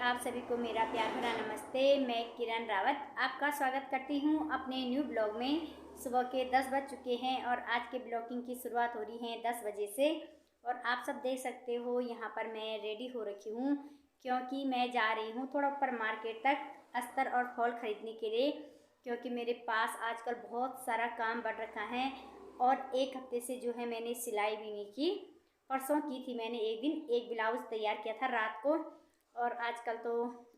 आप सभी को मेरा प्यार भरा नमस्ते। मैं किरण रावत आपका स्वागत करती हूं अपने न्यू ब्लॉग में। सुबह के 10 बज चुके हैं और आज के ब्लॉगिंग की शुरुआत हो रही है 10 बजे से। और आप सब देख सकते हो यहाँ पर मैं रेडी हो रखी हूँ क्योंकि मैं जा रही हूँ थोड़ा ऊपर मार्केट तक अस्तर और फॉल ख़रीदने के लिए, क्योंकि मेरे पास आजकल बहुत सारा काम बढ़ रखा है और एक हफ्ते से जो है मैंने सिलाई भी नहीं की। परसों की थी मैंने एक दिन एक ब्लाउज़ तैयार किया था रात को। और आजकल तो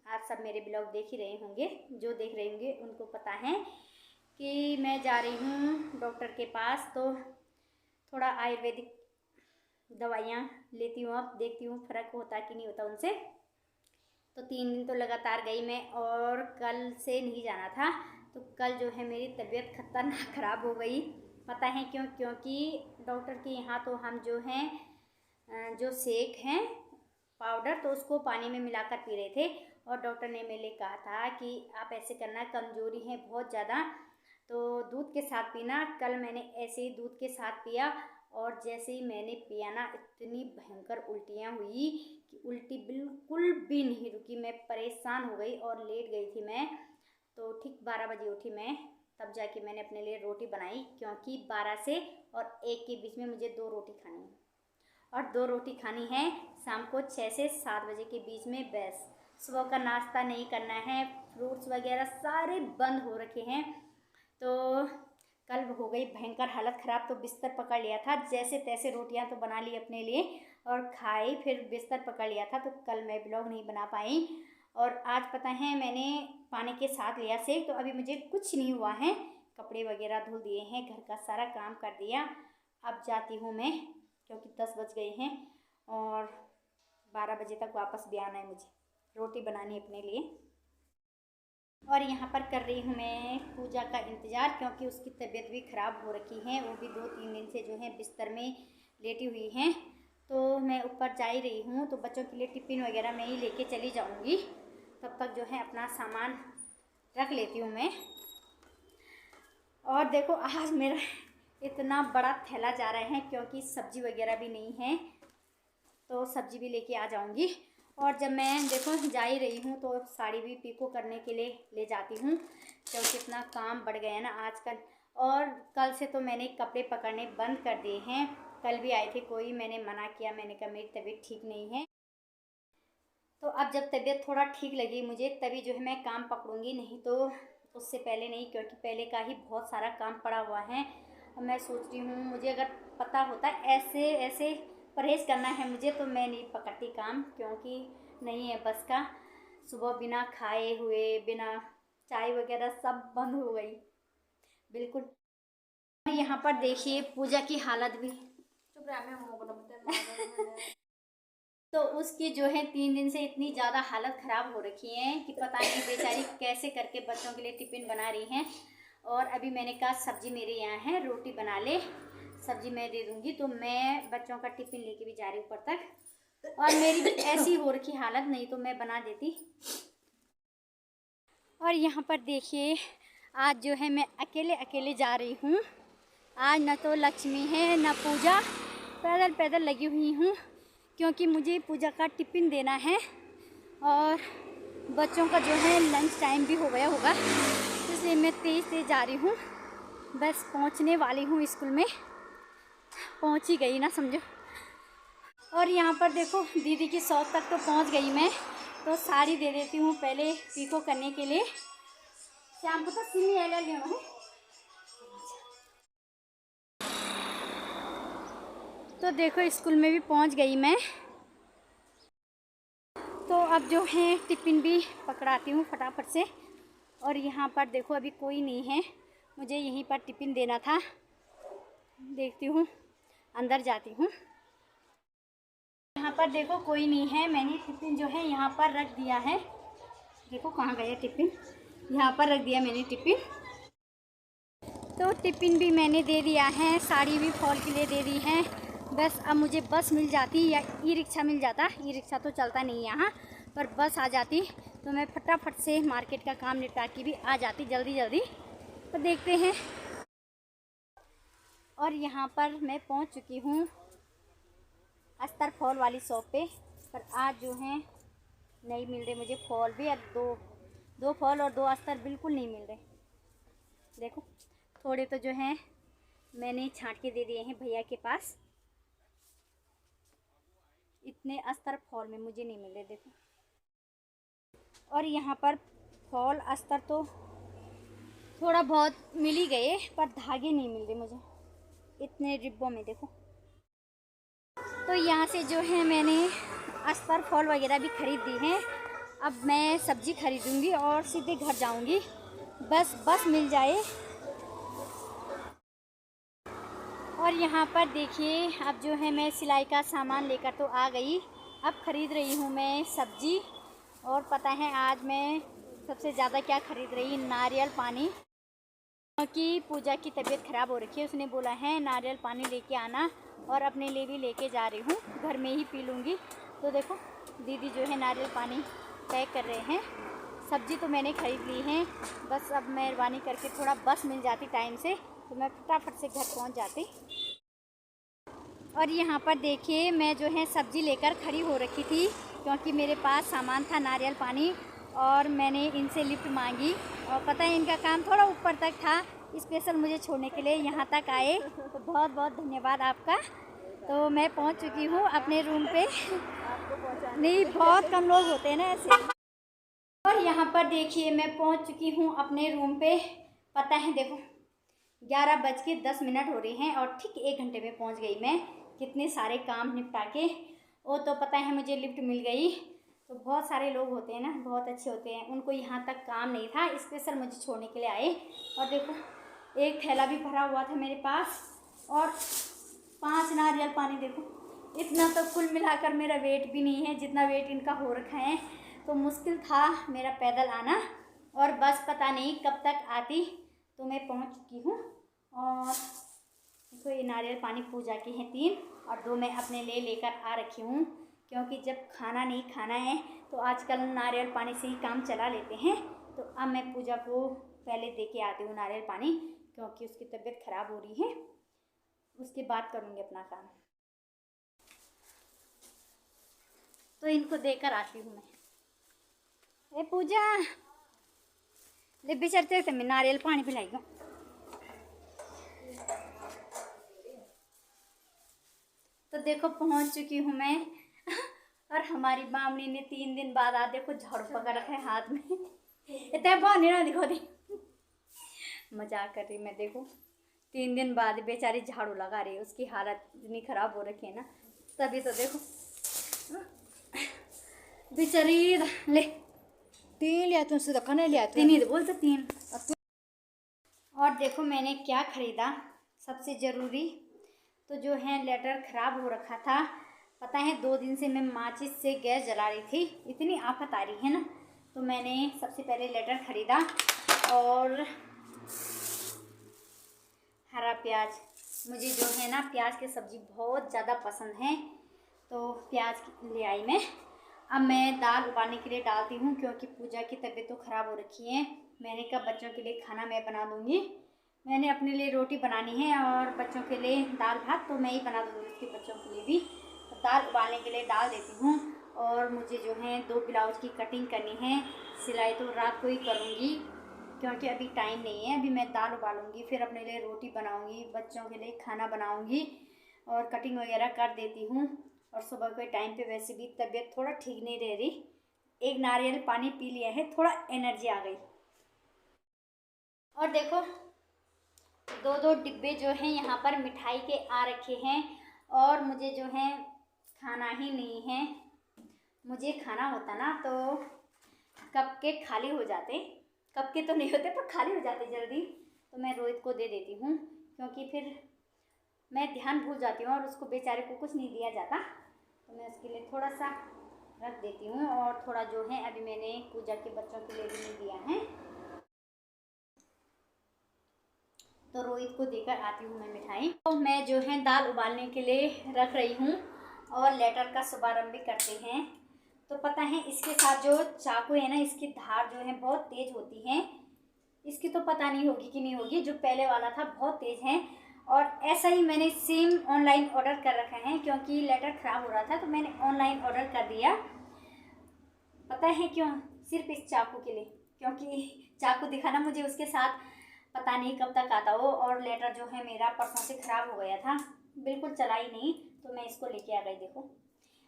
आप सब मेरे ब्लॉग देख ही रहे होंगे, जो देख रहे होंगे उनको पता है कि मैं जा रही हूँ डॉक्टर के पास। तो थोड़ा आयुर्वेदिक दवाइयाँ लेती हूँ, अब देखती हूँ फ़र्क होता कि नहीं होता उनसे। तो 3 दिन तो लगातार गई मैं और कल से नहीं जाना था। तो कल जो है मेरी तबीयत खतरनाक ख़राब हो गई। पता है क्यों? क्योंकि डॉक्टर के यहाँ तो हम जो हैं जो सेक हैं पाउडर, तो उसको पानी में मिलाकर पी रहे थे। और डॉक्टर ने मेरे लिए कहा था कि आप ऐसे करना, कमज़ोरी है बहुत ज़्यादा तो दूध के साथ पीना। कल मैंने ऐसे ही दूध के साथ पिया और जैसे ही मैंने पिया ना, इतनी भयंकर उल्टियाँ हुई कि उल्टी बिल्कुल भी नहीं रुकी। मैं परेशान हो गई और लेट गई थी मैं। तो ठीक 12 बजे उठी मैं, तब जाके मैंने अपने लिए रोटी बनाई, क्योंकि 12 से और 1 के बीच में मुझे 2 रोटी खानी है और 2 रोटी खानी है शाम को 6 से 7 बजे के बीच में। बस सुबह का नाश्ता नहीं करना है, फ्रूट्स वगैरह सारे बंद हो रखे हैं। तो कल हो गई भयंकर हालत ख़राब, तो बिस्तर पकड़ लिया था, जैसे तैसे रोटियां तो बना ली अपने लिए और खाई, फिर बिस्तर पकड़ लिया था। तो कल मैं ब्लॉग नहीं बना पाई। और आज पता है मैंने पानी के साथ लिया सेक, तो अभी मुझे कुछ नहीं हुआ है। कपड़े वगैरह धुल दिए हैं, घर का सारा काम कर दिया। अब जाती हूँ मैं, क्योंकि 10 बज गए हैं और 12 बजे तक वापस भी आना है मुझे, रोटी बनानी है अपने लिए। और यहाँ पर कर रही हूँ मैं पूजा का इंतज़ार, क्योंकि उसकी तबीयत भी ख़राब हो रखी है। वो भी 2-3 दिन से जो है बिस्तर में लेटी हुई हैं। तो मैं ऊपर जा ही रही हूँ, तो बच्चों के लिए टिफ़िन वगैरह मैं ही लेके चली जाऊँगी। तब तक जो है अपना सामान रख लेती हूँ मैं। और देखो आज मेरा इतना बड़ा थैला जा रहा है, क्योंकि सब्ज़ी वगैरह भी नहीं है, तो सब्ज़ी भी लेके आ जाऊंगी। और जब मैं देखो जा ही रही हूँ तो साड़ी भी पीको करने के लिए ले जाती हूँ, क्योंकि इतना काम बढ़ गया है ना आजकल। और कल से तो मैंने कपड़े पकड़ने बंद कर दिए हैं। कल भी आए थे कोई, मैंने मना किया, मैंने कहा मेरी तबीयत ठीक नहीं है। तो अब जब तबीयत थोड़ा ठीक लगी मुझे तभी जो है मैं काम पकड़ूँगी, नहीं तो उससे पहले नहीं, क्योंकि पहले का ही बहुत सारा काम पड़ा हुआ है। और मैं सोच रही हूँ मुझे अगर पता होता ऐसे ऐसे परहेज़ करना है मुझे, तो मैं नहीं पकड़ती काम, क्योंकि नहीं है बस का। सुबह बिना खाए हुए, बिना चाय वगैरह सब बंद हो गई बिल्कुल। यहाँ पर देखिए पूजा की हालत भी तो उसकी जो है 3 दिन से इतनी ज़्यादा हालत ख़राब हो रखी है कि पता नहीं बेचारी कैसे करके बच्चों के लिए टिफ़िन बना रही हैं। और अभी मैंने कहा सब्ज़ी मेरे यहाँ है, रोटी बना ले, सब्ज़ी मैं दे दूँगी। तो मैं बच्चों का टिफ़िन लेके भी जा रही हूँ ऊपर तक, और मेरी भी ऐसी हो रखी हालत, नहीं तो मैं बना देती। और यहाँ पर देखिए आज जो है मैं अकेले अकेले जा रही हूँ। आज न तो लक्ष्मी है न पूजा, पैदल पैदल लगी हुई हूँ, क्योंकि मुझे पूजा का टिफ़िन देना है और बच्चों का जो है लंच टाइम भी हो गया होगा, इसलिए मैं तेज़ जा रही हूँ। बस पहुँचने वाली हूँ स्कूल में, पहुँच ही गई ना समझो। और यहाँ पर देखो दीदी की शॉप तक तो पहुँच गई मैं, तो साड़ी दे देती हूँ पहले पीको करने के लिए। शाम को तो सिमी है लेना है। तो देखो स्कूल में भी पहुँच गई मैं, तो अब जो है टिफ़िन भी पकड़ाती हूँ फटाफट से। और यहाँ पर देखो अभी कोई नहीं है, मुझे यहीं पर टिफ़िन देना था। देखती हूँ, अंदर जाती हूँ। यहाँ पर देखो कोई नहीं है, मैंने टिफ़िन जो है यहाँ पर रख दिया है। देखो कहाँ गया टिफ़िन, यहाँ पर रख दिया मैंने टिफ़िन। तो टिफ़िन भी मैंने दे दिया है, साड़ी भी फॉल के लिए दे दी है। बस अब मुझे बस मिल जाती या ई रिक्शा मिल जाता, ई रिक्शा तो चलता नहीं यहाँ पर, बस आ जाती तो मैं फटाफट से मार्केट का काम निपटा के भी आ जाती जल्दी जल्दी। तो देखते हैं। और यहाँ पर मैं पहुँच चुकी हूँ अस्तर फॉल वाली शॉप पे, पर आज जो है नहीं मिल रहे मुझे फॉल भी, और दो फॉल और 2 अस्तर बिल्कुल नहीं मिल रहे। देखो थोड़े तो जो हैं मैंने छांट के दे दिए हैं भैया के पास। इतने अस्तर फॉल में मुझे नहीं मिल रहे देखो। और यहाँ पर फॉल अस्तर तो थोड़ा बहुत मिल ही गए, पर धागे नहीं मिल रहे मुझे इतने डिब्बों में देखो। तो यहाँ से जो है मैंने अस्तर फॉल वगैरह भी ख़रीद दी हैं। अब मैं सब्ज़ी खरीदूँगी और सीधे घर जाऊँगी, बस मिल जाए। और यहाँ पर देखिए अब जो है मैं सिलाई का सामान लेकर तो आ गई। अब ख़रीद रही हूँ मैं सब्ज़ी। और पता है आज मैं सबसे ज़्यादा क्या ख़रीद रही, नारियल पानी, क्योंकि पूजा की तबीयत ख़राब हो रखी है। उसने बोला है नारियल पानी लेके आना, और अपने लिए भी लेके जा रही हूँ, घर में ही पी लूँगी। तो देखो दीदी जो है नारियल पानी पैक कर रहे हैं। सब्ज़ी तो मैंने ख़रीद ली है, बस अब मेहरबानी करके थोड़ा बस मिल जाती टाइम से तो मैं फटाफट से घर पहुँच जाती। और यहाँ पर देखिए मैं जो है सब्ज़ी लेकर खड़ी हो रखी थी, क्योंकि मेरे पास सामान था नारियल पानी, और मैंने इनसे लिफ्ट मांगी। और पता है इनका काम थोड़ा ऊपर तक था, स्पेशल मुझे छोड़ने के लिए यहाँ तक आए, तो बहुत बहुत धन्यवाद आपका। तो मैं पहुँच चुकी हूँ अपने रूम पे। नहीं बहुत कम लोग होते हैं ना ऐसे। और यहाँ पर देखिए मैं पहुँच चुकी हूँ अपने रूम पे। पता है देखो 11:10 हो रही हैं, और ठीक 1 घंटे में पहुँच गई मैं, कितने सारे काम निपटा के। वो तो पता है मुझे लिफ्ट मिल गई। तो बहुत सारे लोग होते हैं ना, बहुत अच्छे होते हैं, उनको यहाँ तक काम नहीं था, स्पेशल मुझे छोड़ने के लिए आए। और देखो एक थैला भी भरा हुआ था मेरे पास, और 5 नारियल पानी। देखो इतना तो कुल मिलाकर मेरा वेट भी नहीं है जितना वेट इनका हो रखा है। तो मुश्किल था मेरा पैदल आना, और बस पता नहीं कब तक आती। तो मैं पहुँच चुकी हूँ। और तो ये नारियल पानी पूजा के हैं 3, और 2 मैं अपने लिए लेकर आ रखी हूँ, क्योंकि जब खाना नहीं खाना है तो आजकल नारियल पानी से ही काम चला लेते हैं। तो अब मैं पूजा को पहले दे के आती हूँ नारियल पानी, क्योंकि उसकी तबीयत ख़राब हो रही है, उसके बाद करूँगी अपना काम। तो इनको देकर आती हूँ मैं। ए पूजा ले बिचरते थे मैं नारियल पानी पिलाएगा। तो देखो पहुंच चुकी हूँ मैं। और हमारी बामनी ने 3 दिन बाद आ देखो झाड़ू पकड़ रखा है हाथ में। इतना बहाने ना दिखो दी, मजाक कर रही मैं। देखो 3 दिन बाद बेचारी झाड़ू लगा रही है, उसकी हालत इतनी ख़राब हो रखी है ना, तभी तो देखो बेचारी। ले 3 लिया तुमसे तो कने लिया 3 ही बोलते 3। और देखो मैंने क्या ख़रीदा, सबसे ज़रूरी तो जो है लेटर ख़राब हो रखा था। पता है 2 दिन से मैं माचिस से गैस जला रही थी, इतनी आफत आ रही है ना। तो मैंने सबसे पहले लेटर ख़रीदा, और हरा प्याज, मुझे जो है ना प्याज की सब्ज़ी बहुत ज़्यादा पसंद है, तो प्याज ले आई मैं। अब मैं दाल उबालने के लिए डालती हूँ, क्योंकि पूजा की तबीयत तो ख़राब हो रखी है। मैंने कहा बच्चों के लिए खाना मैं बना दूँगी। मैंने अपने लिए रोटी बनानी है, और बच्चों के लिए दाल भात तो मैं ही बना दूँगी, उसके बच्चों के लिए भी। तो दाल उबालने के लिए डाल देती हूँ। और मुझे जो है 2 ब्लाउज की कटिंग करनी है, सिलाई तो रात को ही करूँगी, क्योंकि अभी टाइम नहीं है। अभी मैं दाल उबालूँगी, फिर अपने लिए रोटी बनाऊँगी, बच्चों के लिए खाना बनाऊँगी, और कटिंग वगैरह कर देती हूँ। और सुबह के टाइम पे वैसे भी तबीयत थोड़ा ठीक नहीं रह रही, एक नारियल पानी पी लिया है, थोड़ा एनर्जी आ गई। और देखो 2-2 डिब्बे जो हैं यहाँ पर मिठाई के आ रखे हैं, और मुझे जो है खाना ही नहीं है। मुझे खाना होता ना तो कप के खाली हो जाते, कप के तो नहीं होते पर खाली हो जाते जल्दी। तो मैं रोहित को दे देती हूँ, क्योंकि फिर मैं ध्यान भूल जाती हूँ और उसको बेचारे को कुछ नहीं दिया जाता। तो मैं उसके लिए थोड़ा सा रख देती हूँ, और थोड़ा जो है अभी मैंने पूजा के बच्चों के लिए भी नहीं दिया है, तो रोहित को देकर आती हूँ मैं मिठाई। तो मैं जो है दाल उबालने के लिए रख रही हूँ, और लेटर का शुभारंभ भी करते हैं। तो पता है इसके साथ जो चाकू है ना, इसकी धार जो है बहुत तेज़ होती है। इसकी तो पता नहीं होगी कि नहीं होगी, जो पहले वाला था बहुत तेज़ है। और ऐसा ही मैंने सेम ऑनलाइन ऑर्डर कर रखा है, क्योंकि लेटर ख़राब हो रहा था तो मैंने ऑनलाइन ऑर्डर कर दिया। पता है क्यों? सिर्फ इस चाकू के लिए, क्योंकि चाकू दिखाना मुझे उसके साथ पता नहीं कब तक आता हो। और लेटर जो है मेरा परसों से ख़राब हो गया था, बिल्कुल चला ही नहीं, तो मैं इसको लेके आ गई। देखो,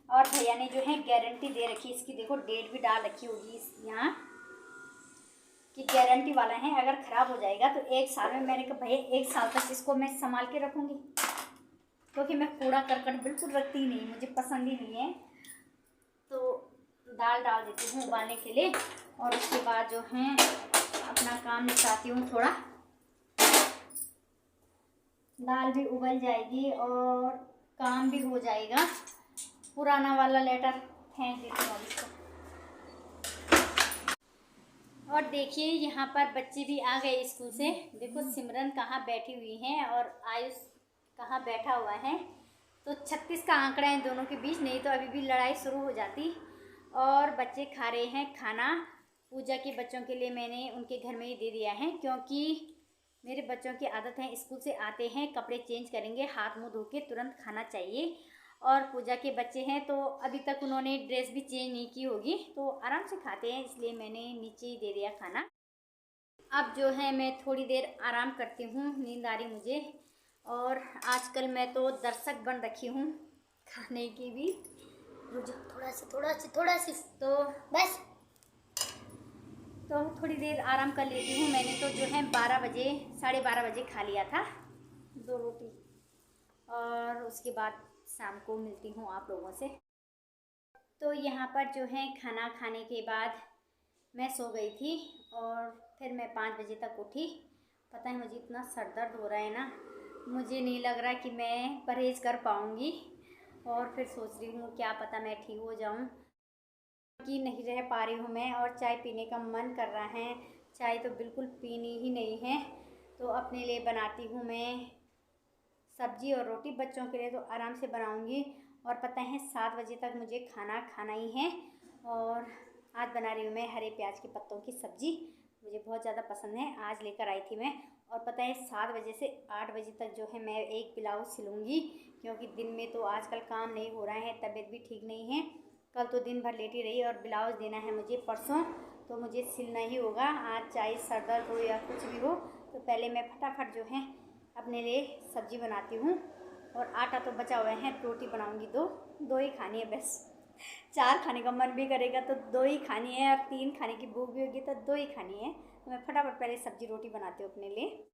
और भैया ने जो है गारंटी दे रखी है इसकी, देखो डेट भी डाल रखी होगी यहाँ कि गारंटी वाला है, अगर ख़राब हो जाएगा तो 1 साल में। मैंने कहा भैया 1 साल तक इसको मैं संभाल के रखूँगी, क्योंकि मैं कूड़ा करकट बिल्कुल रखती ही नहीं, मुझे पसंद ही नहीं है। तो दाल डाल देती हूँ उबालने के लिए, और उसके बाद जो है अपना काम निपटाती हूँ थोड़ा। दाल भी उबल जाएगी और काम भी हो जाएगा। पुराना वाला लेटर फेंक देती हूँ इसको। और देखिए यहाँ पर बच्चे भी आ गए स्कूल से। देखो सिमरन कहाँ बैठी हुई हैं और आयुष कहाँ बैठा हुआ है। तो 36 का आंकड़ा है दोनों के बीच, नहीं तो अभी भी लड़ाई शुरू हो जाती। और बच्चे खा रहे हैं खाना। पूजा के बच्चों के लिए मैंने उनके घर में ही दे दिया है, क्योंकि मेरे बच्चों की आदत है स्कूल से आते हैं कपड़े चेंज करेंगे, हाथ मुंह धो के तुरंत खाना चाहिए। और पूजा के बच्चे हैं तो अभी तक उन्होंने ड्रेस भी चेंज नहीं की होगी, तो आराम से खाते हैं, इसलिए मैंने नीचे ही दे दिया खाना। अब जो है मैं थोड़ी देर आराम करती हूँ, नींद आ रही मुझे। और आजकल मैं तो दर्शक बन रखी हूँ खाने की भी। मुझे थोड़ा सी तो बस, तो थोड़ी देर आराम कर लेती हूँ। मैंने तो जो है 12 बजे 12:30 बजे खा लिया था 2 रोटी, और उसके बाद शाम को मिलती हूँ आप लोगों से। तो यहाँ पर जो है खाना खाने के बाद मैं सो गई थी, और फिर मैं 5 बजे तक उठी। पता है मुझे इतना सर दर्द हो रहा है ना, मुझे नहीं लग रहा कि मैं परहेज़ कर पाऊँगी। और फिर सोच रही हूँ क्या पता मैं ठीक हो जाऊँ, कि नहीं रह पा रही हूँ मैं। और चाय पीने का मन कर रहा है, चाय तो बिल्कुल पीनी ही नहीं है। तो अपने लिए बनाती हूँ मैं सब्जी और रोटी, बच्चों के लिए तो आराम से बनाऊँगी। और पता है 7 बजे तक मुझे खाना खाना ही है। और आज बना रही हूँ मैं हरे प्याज के पत्तों की सब्ज़ी, मुझे बहुत ज़्यादा पसंद है, आज लेकर आई थी मैं। और पता है 7 बजे से 8 बजे तक जो है मैं एक ब्लाउज़ सिलूँगी, क्योंकि दिन में तो आजकल काम नहीं हो रहा है, तबीयत भी ठीक नहीं है। कल तो दिन भर लेटी रही, और ब्लाउज़ देना है मुझे परसों, तो मुझे सिलना ही होगा आज, चाहे सर दर्द हो या कुछ भी हो। तो पहले मैं फटाफट जो है अपने लिए सब्ज़ी बनाती हूँ। और आटा तो बचा हुआ है, रोटी बनाऊँगी 2 ही खानी है बस। 4 खाने का मन भी करेगा तो 2 ही खानी है, और 3 खाने की भूख भी होगी तो 2 ही खानी है। तो मैं फटाफट पहले सब्ज़ी रोटी बनाती हूँ अपने लिए।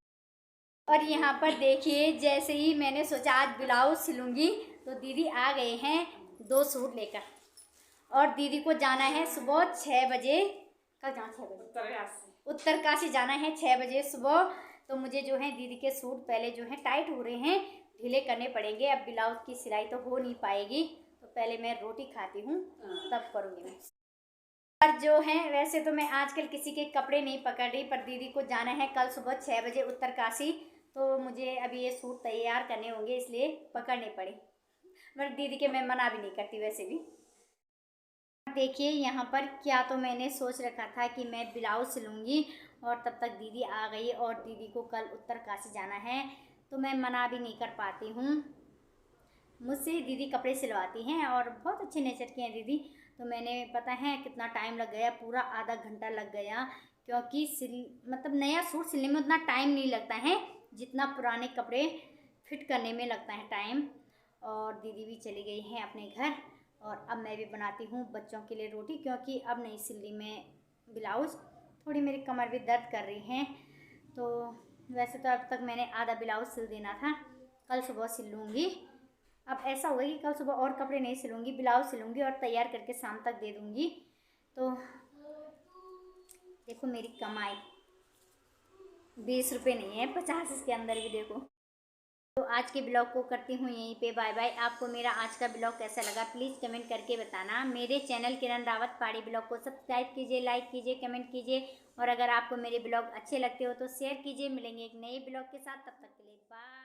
और यहाँ पर देखिए, जैसे ही मैंने सोचा आज ब्लाउज़ सिलूँगी, तो दीदी आ गए हैं 2 सूट लेकर। और दीदी को जाना है सुबह 6 बजे। कल जाना 6 बजे उत्तरकाशी जाना है 6 बजे सुबह। तो मुझे जो है दीदी के सूट पहले जो है टाइट हो रहे हैं, ढीले करने पड़ेंगे। अब ब्लाउज़ की सिलाई तो हो नहीं पाएगी, तो पहले मैं रोटी खाती हूँ तब करूँगी मैं। पर जो है वैसे तो मैं आजकल किसी के कपड़े नहीं पकड़ रही, पर दीदी को जाना है कल सुबह 6 बजे उत्तरकाशी, तो मुझे अभी ये सूट तैयार करने होंगे, इसलिए पकड़ने पड़े। मगर दीदी के मैं मना भी नहीं करती वैसे भी। देखिए यहाँ पर क्या तो मैंने सोच रखा था कि मैं ब्लाउज़ सिलूँगी, और तब तक दीदी आ गई, और दीदी को कल उत्तरकाशी जाना है, तो मैं मना भी नहीं कर पाती हूँ। मुझसे दीदी कपड़े सिलवाती हैं, और बहुत अच्छे नेचर की हैं दीदी। तो मैंने पता है कितना टाइम लग गया, पूरा आधा घंटा लग गया, क्योंकि मतलब नया सूट सिलने में उतना टाइम नहीं लगता है जितना पुराने कपड़े फिट करने में लगता है टाइम। और दीदी भी चली गई हैं अपने घर, और अब मैं भी बनाती हूँ बच्चों के लिए रोटी, क्योंकि अब नहीं सिल रही मैं ब्लाउज़, थोड़ी मेरी कमर भी दर्द कर रही हैं। तो वैसे तो अब तक मैंने आधा ब्लाउज़ सिल देना था, कल सुबह सिल लूँगी। अब ऐसा होगा कि कल सुबह और कपड़े नहीं सिलूँगी, ब्लाउज़ सिलूँगी और तैयार करके शाम तक दे दूँगी। तो देखो मेरी कमाई 20 रुपये नहीं है, 50 इसके अंदर भी देखो। तो आज के ब्लॉग को करती हूँ यहीं पे बाय बाय। आपको मेरा आज का ब्लॉग कैसा लगा प्लीज़ कमेंट करके बताना। मेरे चैनल किरण रावत पहाड़ी ब्लॉग को सब्सक्राइब कीजिए, लाइक कीजिए, कमेंट कीजिए, और अगर आपको मेरे ब्लॉग अच्छे लगते हो तो शेयर कीजिए। मिलेंगे एक नए ब्लॉग के साथ, तब तक के लिए बाय।